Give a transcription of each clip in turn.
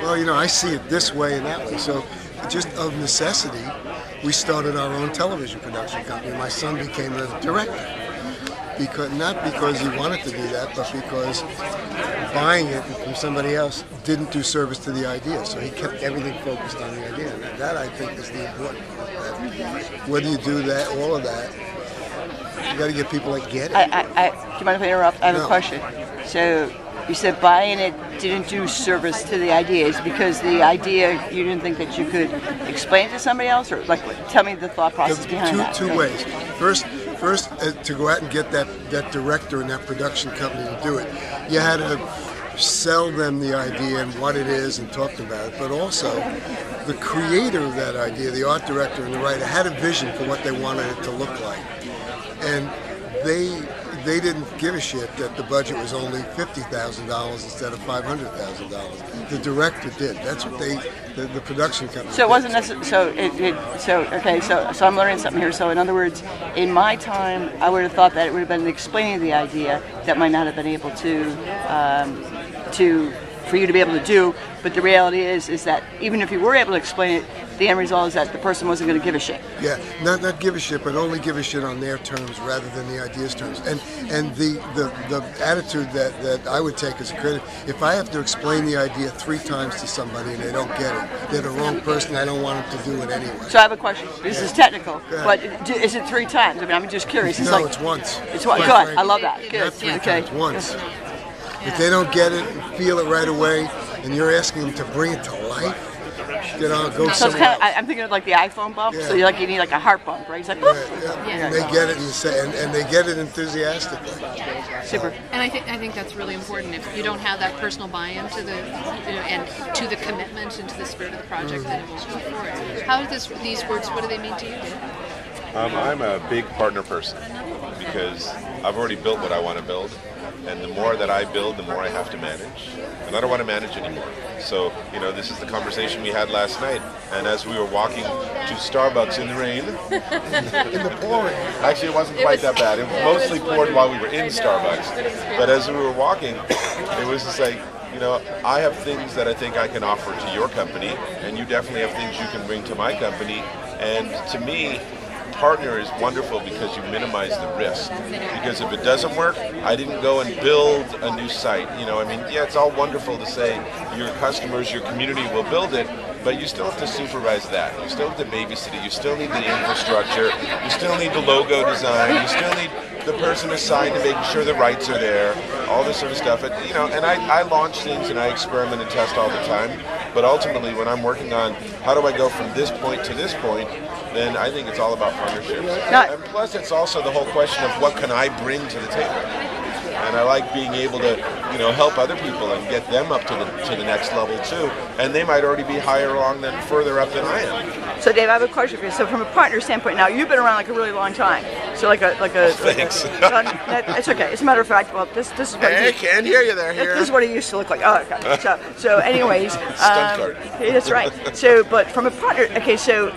Well, I see it this way and that way. So just of necessity, we started our own television production company. My son became a director. Not because he wanted to do that, but because buying it from somebody else didn't do service to the idea. So he kept everything focused on the idea. And that, I think, is the important part. Whether you do that, all of that, you got to get people that get it. Do you mind if I interrupt? I have a question. So you said buying it didn't do service to the idea. Is because the idea you didn't think that you could explain to somebody else, or tell me the thought process behind that. Two ways. First, to go out and get that director and that production company to do it, you had to sell them the idea and what it is and talk about it. But also, the creator of that idea, the art director and the writer, had a vision for what they wanted it to look like, and they didn't give a shit that the budget was only $50,000 instead of $500,000. The director did. That's what the production company. So it wasn't necessarily. So I'm learning something here. So in other words, in my time, I would have thought that it would have been explaining the idea that might not have been able for you to be able to do. But the reality is that even if you were able to explain it, the end result is that the person wasn't going to give a shit. Yeah, not give a shit, but only give a shit on their terms rather than the idea's terms. And the attitude that I would take as a critic, if I have to explain the idea 3 times to somebody and they don't get it, they're the wrong person. I don't want them to do it anyway. So I have a question. This is technical, but is it 3 times? I mean, I'm just curious. It's once. It's once. Good. I love that. Good. Not 3 times. Once. If they don't get it and feel it right away, and you're asking them to bring it to life, go so somewhere else. I'm thinking of like the iPhone bump. Yeah. So you need like a heart bump, right? It's like, and they get it and they get it enthusiastically. Super. And I think that's really important. If you don't have that personal buy-in to and to the commitment and to the spirit of the project, then it won't go forward. How do these words? What do they mean to you, Dave? I'm a big partner person because I've already built what I want to build. And the more that I build, the more I have to manage. And I don't want to manage anymore. So, this is the conversation we had last night. And as we were walking to Starbucks in the rain. In the pouring. Actually, it wasn't quite that bad. It mostly poured while we were in Starbucks. But as we were walking, it was just like, I have things that I think I can offer to your company. And you definitely have things you can bring to my company. And to me, partner is wonderful because you minimize the risk. Because if it doesn't work, I didn't go and build a new site. It's all wonderful to say your customers, your community will build it, but you still have to supervise that. You still have to babysit it. You still need the infrastructure. You still need the logo design. You still need the person assigned to make sure the rights are there, all this sort of stuff. And I launch things and I experiment and test all the time. But ultimately, when I'm working on how do I go from this point to this point, then I think it's all about partnerships. And plus, it's also the whole question of what can I bring to the table. And I like being able to, help other people and get them up to the next level too. And they might already be higher along than further up than I am. So Dave, I have a question for you. So from a partner standpoint, now you've been around a really long time. So thanks. It's okay. As a matter of fact, well, this is what I can't hear you there. This is what he used to look like. Oh, okay. So anyways, stunt card. That's right. So, but from a partner, okay, so.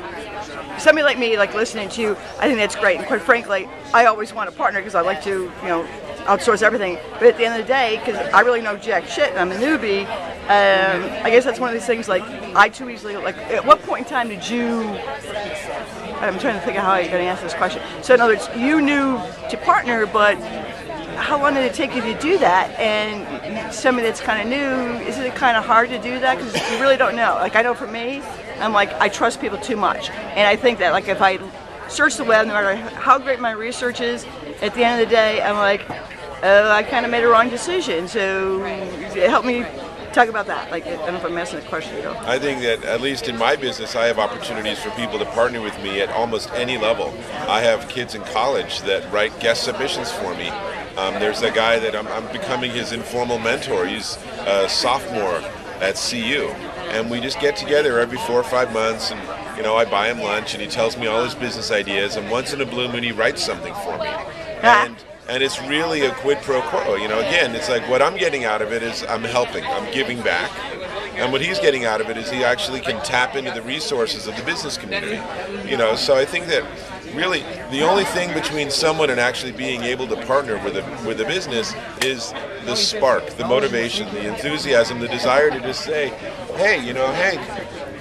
Somebody like me, listening to you, I think that's great. And quite frankly, I always want a partner because I like to, outsource everything. But at the end of the day, because I really know jack shit and I'm a newbie, I guess that's one of these things, I too easily, at what point in time did you, I'm trying to think of how you're going to answer this question. So in other words, you knew to partner, but how long did it take you to do that? And somebody that's kind of new, isn't it kind of hard to do that? Because you really don't know. I know for me, I'm I trust people too much. And I think that if I search the web, no matter how great my research is, at the end of the day, I'm I kind of made a wrong decision. So help me talk about that. I don't know if I'm asking a question. I think that at least in my business, I have opportunities for people to partner with me at almost any level. I have kids in college that write guest submissions for me. There's a guy that I'm becoming his informal mentor. He's a sophomore at CU. And we just get together every 4 or 5 months and, I buy him lunch and he tells me all his business ideas and once in a blue moon he writes something for me. And it's really a quid pro quo. Again, it's what I'm getting out of it is I'm helping, I'm giving back. And what he's getting out of it is he actually can tap into the resources of the business community. So I think that really the only thing between someone and actually being able to partner with a business is the spark, the motivation, the enthusiasm, the desire to just say, hey, you know, Hank,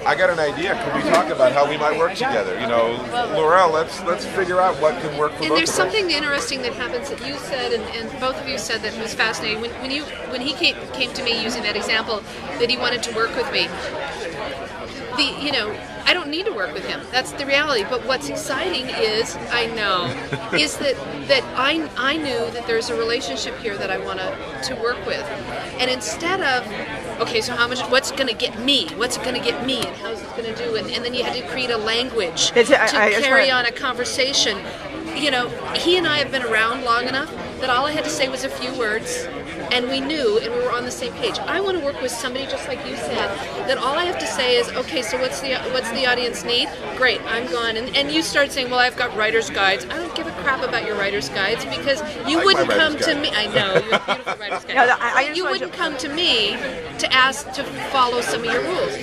I got an idea. Could we talk about how we might work together? You know, Laurel, let's figure out what can work for both And of there's us. something interesting that happens that you said, and both of you said that was fascinating. When he came to me using that example that he wanted to work with me, I don't need to work with him. That's the reality. But what's exciting is is that I knew that there's a relationship here that I want to work with, and instead of okay, so what's going to get me? What's it going to get me? And how's it going to do? And then you had to create a language to carry on a conversation. You know, he and I have been around long enough that all I had to say was a few words, and we knew, and we were on the same page. I want to work with somebody just like you said, that all I have to say is, okay, so what's the audience need? Great, I'm gone. And you start saying, well, I've got writer's guides. I don't give a crap about your writer's guides because you wouldn't come to me. I know, you're a beautiful writer's guide. You wouldn't come to me to ask to follow some of your rules.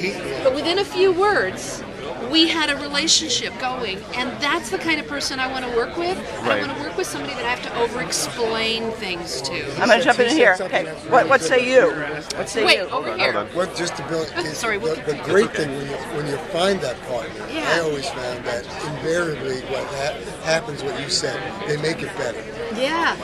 But within a few words, we had a relationship going, and that's the kind of person I want to work with. Right. I want to work with somebody that I have to over-explain things to. I'm going to jump in here. Okay, what say you? What say Wait, you? over here. What just to build is Sorry, the great thing when you find that partner. Yeah. I always found that invariably what happens, what you said, they make it better. Yeah.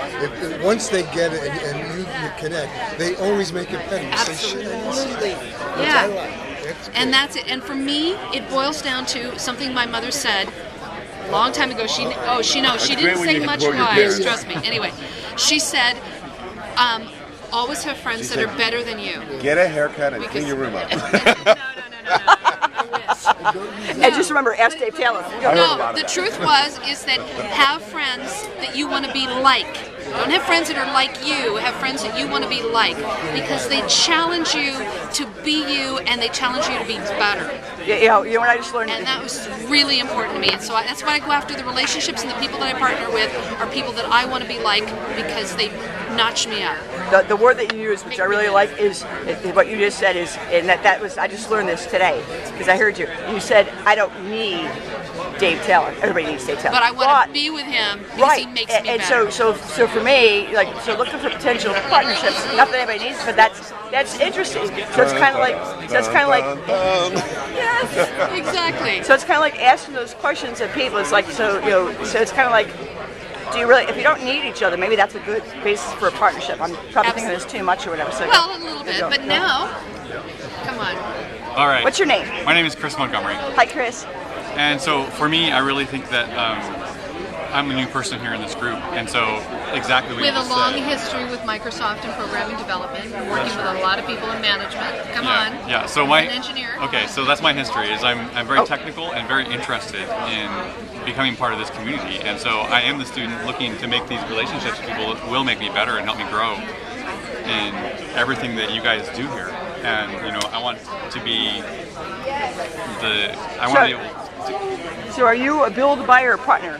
Once they get it and you connect, they always make it better. You say, shit, I didn't see that. Which I Yeah. like. And that's it. And for me, it boils down to something my mother said a long time ago. She knows. She didn't say much wise. Trust me. Anyway, she said, always have friends that are better than you. Get a haircut and clean your room up. No. I wish. And just remember, ask Dave Taylor. No, the truth is that have friends that you want to be like. Don't have friends that are like you. Have friends that you want to be like, because they challenge you to be you, and they challenge you to be better. You know what I just learned? And that was really important to me. And so that's why I go after the relationships, and the people that I partner with are people that I want to be like because they notch me up. The word that you use, which I really like, is what you just said is, and that was, I just learned this today because I heard you. You said, I don't need Dave Taylor. Everybody needs Dave Taylor. But I want to be with him because he makes me better. And so for me, so looking for potential partnerships. Not that anybody needs, but that's interesting. So it's kind of like, yes, exactly. So it's kind of like asking those questions of people. It's like, so it's kind of like, do you really, if you don't need each other, maybe that's a good basis for a partnership. I'm probably thinking this too much or whatever. So well, a little bit, but now, come on. All right. What's your name? My name is Chris Montgomery. Hi, Chris. And so for me, I really think that I'm a new person here in this group. And so exactly what We you have a just long said. history with Microsoft and programming development. We're working with a lot of people in management. Come on. Yeah. So I'm an engineer. Okay. So that's my history. Is I'm very technical and very interested in becoming part of this community. And so I am the student looking to make these relationships with people that will make me better and help me grow in everything that you guys do here. And I want to be I want to be able to. So are you a build, buyer, or partner?